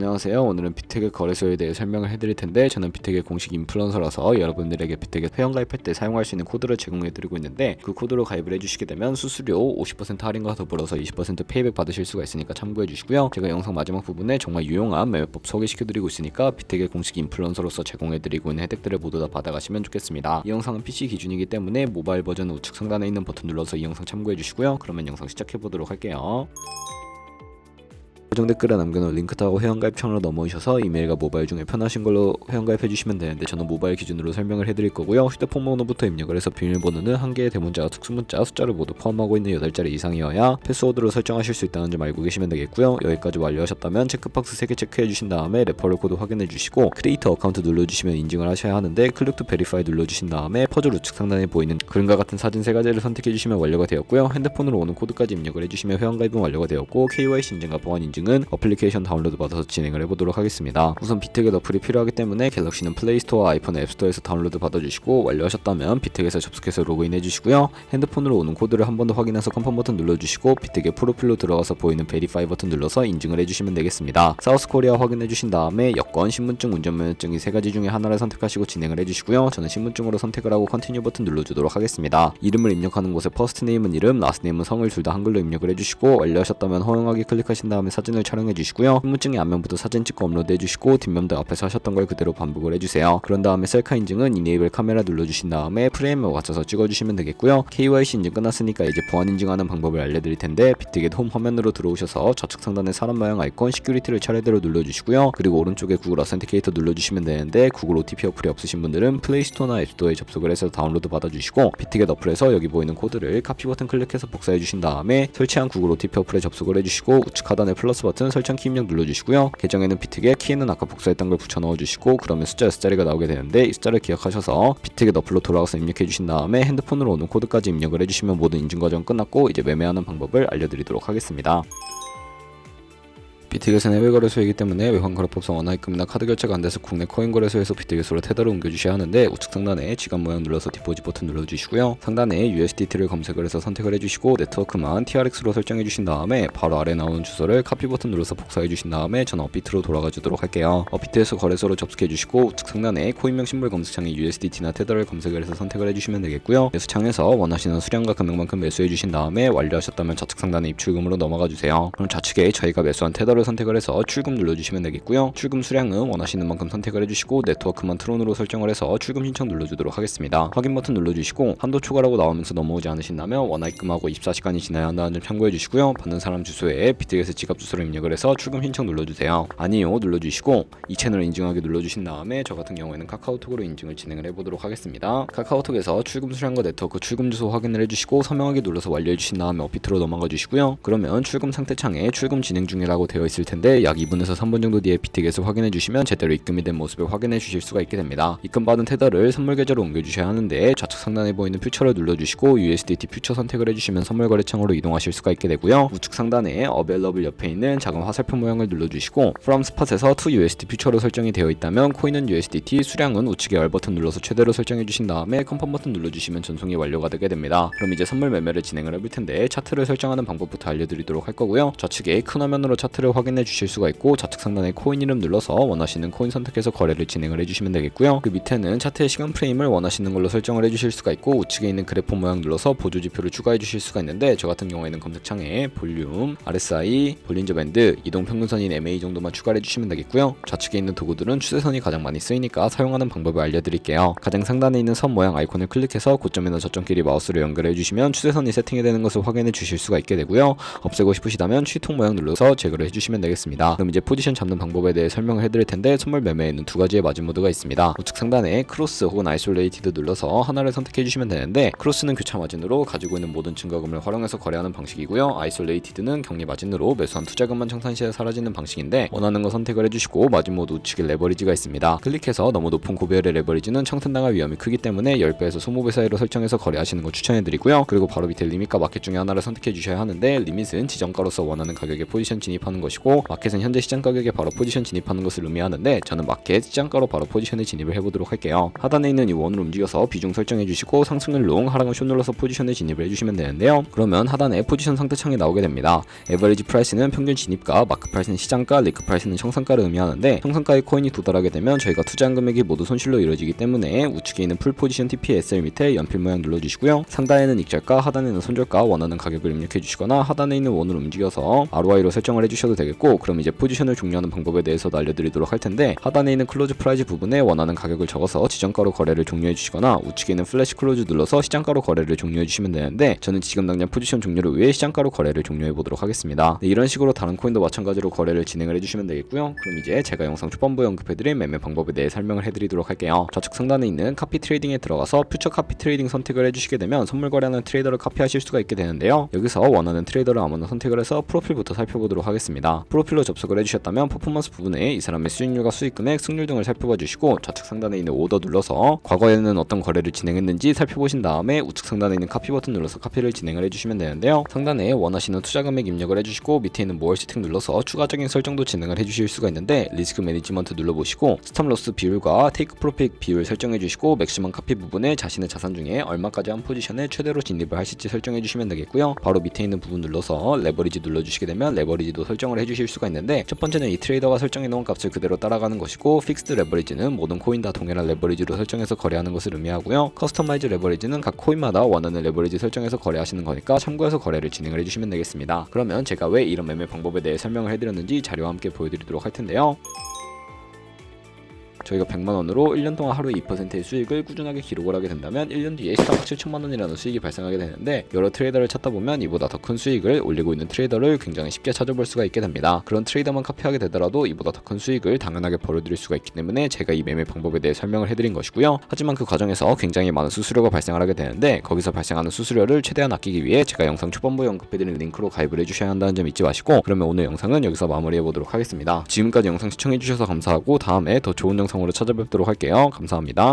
안녕하세요. 오늘은 비트겟 거래소에 대해 설명을 해드릴 텐데 저는 비트겟 공식 인플루언서라서 여러분들에게 비트겟 회원가입할 때 사용할 수 있는 코드를 제공해드리고 있는데 그 코드로 가입을 해주시게 되면 수수료 50% 할인과 더불어서 20% 페이백 받으실 수가 있으니까 참고해주시고요. 제가 영상 마지막 부분에 정말 유용한 매매법 소개시켜드리고 있으니까 비트겟 공식 인플루언서로서 제공해드리고 있는 혜택들을 모두 다 받아가시면 좋겠습니다. 이 영상은 PC 기준이기 때문에 모바일 버전 우측 상단에 있는 버튼 눌러서 이 영상 참고해주시고요. 그러면 영상 시작해보도록 할게요. 고정 댓글에 남겨놓은 링크 타고 회원가입 창으로 넘어오셔서 이메일과 모바일 중에 편하신 걸로 회원가입 해주시면 되는데 저는 모바일 기준으로 설명을 해드릴 거고요. 휴대폰 번호부터 입력을 해서 비밀번호는 한 개의 대문자와 특수문자, 숫자를 모두 포함하고 있는 8자리 이상이어야 패스워드로 설정하실 수 있다는 점 알고 계시면 되겠고요. 여기까지 완료하셨다면 체크박스 3개 체크해 주신 다음에 레퍼럴 코드 확인해 주시고 크리에이터 어카운트 눌러주시면 인증을 하셔야 하는데 클릭 투 베리파이 눌러주신 다음에 퍼즐 우측 상단에 보이는 그림과 같은 사진 3가지를 선택해 주시면 완료가 되었고요. 핸드폰으로 오는 코드까지 입력을 해주시면 회원가입은 완료가 되었고 KYC 인증과 보안 인증은 어플리케이션 다운로드 받아서 진행을 해보도록 하겠습니다. 우선 비트겟 어플이 필요하기 때문에 갤럭시는 플레이스토어와 아이폰 앱스토어에서 다운로드 받아주시고 완료하셨다면 비트겟에 접속해서 로그인 해주시고요. 핸드폰으로 오는 코드를 한 번 더 확인해서 컨펌 버튼 눌러주시고 비트겟 프로필로 들어가서 보이는 베리파이 버튼 눌러서 인증을 해주시면 되겠습니다. 사우스코리아 확인해주신 다음에 여권, 신분증, 운전면허증 이 3가지 중에 하나를 선택하시고 진행을 해주시고요. 저는 신분증으로 선택을 하고 컨티뉴 버튼 눌러주도록 하겠습니다. 이름을 입력하는 곳에 퍼스트 네임은 이름, 라스트 네임은 성을 둘 다 한글로 입력을 해주시고 완료하셨다면 허용하기 클릭하신 다음에 사진을 촬영해 주시고요. 신분증의 앞면부터 사진 찍고 업로드 해주시고 뒷면도 앞에서 하셨던 걸 그대로 반복을 해주세요. 그런 다음에 셀카 인증은 이네이블 카메라 눌러주신 다음에 프레임에 맞춰서 찍어주시면 되겠고요. KYC 인증 끝났으니까 이제 보안 인증하는 방법을 알려드릴 텐데 비트겟 홈 화면으로 들어오셔서 좌측 상단에 사람 모양 아이콘 시큐리티를 차례대로 눌러주시고요. 그리고 오른쪽에 구글 어센티케이터 눌러주시면 되는데 구글 OTP 어플이 없으신 분들은 플레이스토어나 앱스토어에 접속을 해서 다운로드 받아주시고 비트겟 어플에서 여기 보이는 코드를 카피 버튼 클릭해서 복사해 주신 다음에 설치한 구글 OTP 어플에 접속을 해주시고 우측 하단에 플러스 버튼 설정 키 입력 눌러주시고요. 계정에는 비트겟, 키에는 아까 복사했던 걸 붙여 넣어주시고 그러면 숫자 6자리가 나오게 되는데 이 숫자를 기억하셔서 비트겟 어플로 돌아가서 입력해 주신 다음에 핸드폰으로 오는 코드까지 입력을 해주시면 모든 인증 과정 끝났고 이제 매매하는 방법을 알려드리도록 하겠습니다. 비트겟은 해외 거래소이기 때문에 외환 거래법상 원화입금이나 카드 결제가 안 돼서 국내 코인 거래소에서 비트겟으로 테더를 옮겨주셔야 하는데 우측 상단에 지갑 모양 눌러서 디포짓 버튼 눌러주시고요. 상단에 USDT를 검색을 해서 선택을 해주시고 네트워크만 TRX로 설정해 주신 다음에 바로 아래 나오는 주소를 카피 버튼 눌러서 복사해 주신 다음에 저는 업비트로 돌아가 주도록 할게요. 업비트에서 거래소로 접속해 주시고 우측 상단에 코인명 심볼 검색창에 USDT나 테더를 검색을 해서 선택을 해주시면 되겠고요. 매수창에서 원하시는 수량과 금액만큼 매수해 주신 다음에 완료하셨다면 좌측 상단에 입출금으로 넘어가 주세요. 그럼 좌측에 저희가 매수한 테더를 선택을 해서 출금 눌러주시면 되겠고요. 출금 수량은 원하시는 만큼 선택을 해주시고 네트워크만 트론으로 설정을 해서 출금 신청 눌러주도록 하겠습니다. 확인 버튼 눌러주시고 한도 초과라고 나오면서 넘어오지 않으신다면 원화입금하고 24시간이 지나야 한다는 점 참고해 주시고요. 받는 사람 주소에 비트겟의 지갑 주소를 입력을 해서 출금 신청 눌러주세요. 아니요 눌러주시고 이 채널을 인증하기 눌러주신 다음에 저 같은 경우에는 카카오톡으로 인증을 진행을 해보도록 하겠습니다. 카카오톡에서 출금 수량과 네트워크 출금 주소 확인을 해주시고 서명하기 눌러서 완료해 주신 다음에 업비트로 넘어가 주시고요. 그러면 출금 상태 창에 출금 진행 중이라고 되어 있을 텐데 약 2분에서 3분 정도 뒤에 비트겟을 확인해 주시면 제대로 입금이 된 모습을 확인해 주실 수가 있게 됩니다. 입금받은 테더를 선물 계좌로 옮겨 주셔야 하는데 좌측 상단에 보이는 퓨처를 눌러주시고 USDT 퓨처 선택을 해주시면 선물 거래창으로 이동하실 수가 있게 되고요. 우측 상단에 Available 옆에 있는 작은 화살표 모양을 눌러주시고 From Spot에서 To USD 퓨처로 설정이 되어 있다면 코인은 USDT, 수량은 우측에 R 버튼 눌러서 최대로 설정해 주신 다음에 컨펌 버튼 눌러주시면 전송이 완료가 되게 됩니다. 그럼 이제 선물 매매를 진행을 해볼 텐데 차트를 설정하는 방법부터 알려드리도록 할 거고요. 좌측에 큰 화면으로 차트를 확인해 주실 수가 있고 좌측 상단에 코인 이름 눌러서 원하시는 코인 선택해서 거래를 진행을 해주시면 되겠고요. 그 밑에는 차트의 시간 프레임을 원하시는 걸로 설정을 해주실 수가 있고 우측에 있는 그래프 모양 눌러서 보조 지표를 추가해 주실 수가 있는데 저 같은 경우에는 검색창에 볼륨, RSI, 볼린저 밴드, 이동 평균선인 MA 정도만 추가해 주시면 되겠고요. 좌측에 있는 도구들은 추세선이 가장 많이 쓰이니까 사용하는 방법을 알려드릴게요. 가장 상단에 있는 선 모양 아이콘을 클릭해서 고점이나 저점끼리 마우스를 연결해 주시면 추세선이 세팅이 되는 것을 확인해 주실 수가 있게 되고요. 없애고 싶으시다면 취통 모양 눌러서 제거를 해주시면 되겠습니다. 그럼 이제 포지션 잡는 방법에 대해 설명을 해드릴 텐데 선물 매매에는 두 가지의 마진 모드가 있습니다. 우측 상단에 크로스 혹은 아이솔레이티드 눌러서 하나를 선택해 주시면 되는데 크로스는 교차 마진으로 가지고 있는 모든 증거금을 활용해서 거래하는 방식이고요. 아이솔레이티드는 격리 마진으로 매수한 투자금만 청산 시에 사라지는 방식인데 원하는 거 선택을 해주시고 마진 모드 우측에 레버리지가 있습니다. 클릭해서 너무 높은 고배율의 레버리지는 청산당할 위험이 크기 때문에 10배에서 20배 사이로 설정해서 거래하시는 거 추천해드리고요. 그리고 바로 밑에 리밋과 마켓 중에 하나를 선택해 주셔야 하는데 리밋은 지정가로서 원하는 가격에 포지션 진입하는 것이 것이고, 마켓은 현재 시장 가격에 바로 포지션 진입하는 것을 의미하는데 저는 마켓 시장가로 바로 포지션에 진입을 해보도록 할게요. 하단에 있는 이 원을 움직여서 비중 설정해 주시고 상승을 롱, 하락은 숏 눌러서 포지션에 진입을 해주시면 되는데요. 그러면 하단에 포지션 상태창이 나오게 됩니다. 에버리지 프라이스는 평균 진입가, 마크 프라이스는 시장가, 리크 프라이스는 청산가를 의미하는데 청산가의 코인이 도달하게 되면 저희가 투자한 금액이 모두 손실로 이루어지기 때문에 우측에 있는 풀 포지션 TPSL 밑에 연필 모양 눌러주시고요. 상단에는 익절가, 하단에는 손절가, 원하는 가격을 입력해 주시거나 하단에 있는 원을 움직여서 ROI로 설정을 해주셔도 되겠고, 그럼 이제 포지션을 종료하는 방법에 대해서도 알려드리도록 할 텐데, 하단에 있는 클로즈 프라이즈 부분에 원하는 가격을 적어서 지정가로 거래를 종료해 주시거나 우측에 있는 플래시 클로즈 눌러서 시장가로 거래를 종료해 주시면 되는데, 저는 지금 당장 포지션 종료를 위해 시장가로 거래를 종료해 보도록 하겠습니다. 네, 이런 식으로 다른 코인도 마찬가지로 거래를 진행을 해주시면 되겠고요. 그럼 이제 제가 영상 초반부에 언급해드린 매매 방법에 대해 설명을 해드리도록 할게요. 좌측 상단에 있는 카피 트레이딩에 들어가서 퓨처 카피 트레이딩 선택을 해주시게 되면 선물 거래하는 트레이더를 카피하실 수가 있게 되는데요. 여기서 원하는 트레이더를 아무나 선택을 해서 프로필부터 살펴보도록 하겠습니다. 프로필로 접속을 해주셨다면 퍼포먼스 부분에 이 사람의 수익률과 수익금액, 승률 등을 살펴봐 주시고, 좌측 상단에 있는 오더 눌러서 과거에는 어떤 거래를 진행했는지 살펴보신 다음에 우측 상단에 있는 카피 버튼 눌러서 카피를 진행을 해주시면 되는데요. 상단에 원하시는 투자 금액 입력을 해주시고 밑에 있는 모어 세팅 눌러서 추가적인 설정도 진행을 해주실 수가 있는데, 리스크 매니지먼트 눌러보시고 스탑 로스 비율과 테이크 프로핏 비율 설정해 주시고, 맥시멈 카피 부분에 자신의 자산 중에 얼마까지 한 포지션에 최대로 진입을 하실지 설정해 주시면 되겠고요. 바로 밑에 있는 부분 눌러서 레버리지 눌러주시게 되면 레버리지도 설정을 해주실 수가 있는데, 첫 번째는 이 트레이더가 설정해 놓은 값을 그대로 따라가는 것이고, 픽스드 레버리지는 모든 코인 다 동일한 레버리지로 설정해서 거래하는 것을 의미하고요. 커스터마이즈 레버리지는 각 코인마다 원하는 레버리지 설정해서 거래하시는 거니까 참고해서 거래를 진행을 해주시면 되겠습니다. 그러면 제가 왜 이런 매매 방법에 대해 설명을 해드렸는지 자료와 함께 보여드리도록 할 텐데요. 저희가 100만원으로 1년 동안 하루에 2%의 수익을 꾸준하게 기록을 하게 된다면 1년 뒤에 14억 7천만원이라는 수익이 발생하게 되는데, 여러 트레이더를 찾다 보면 이보다 더 큰 수익을 올리고 있는 트레이더를 굉장히 쉽게 찾아볼 수가 있게 됩니다. 그런 트레이더만 카피하게 되더라도 이보다 더 큰 수익을 당연하게 벌어들일 수가 있기 때문에 제가 이 매매 방법에 대해 설명을 해드린 것이고요. 하지만 그 과정에서 굉장히 많은 수수료가 발생을 하게 되는데, 거기서 발생하는 수수료를 최대한 아끼기 위해 제가 영상 초반부에 언급해드린 링크로 가입을 해주셔야 한다는 점 잊지 마시고, 그러면 오늘 영상은 여기서 마무리해보도록 하겠습니다. 지금까지 영상 시청해주셔서 감사하고 다음에 더 좋은 영상으로 찾아뵙도록 할게요. 감사합니다.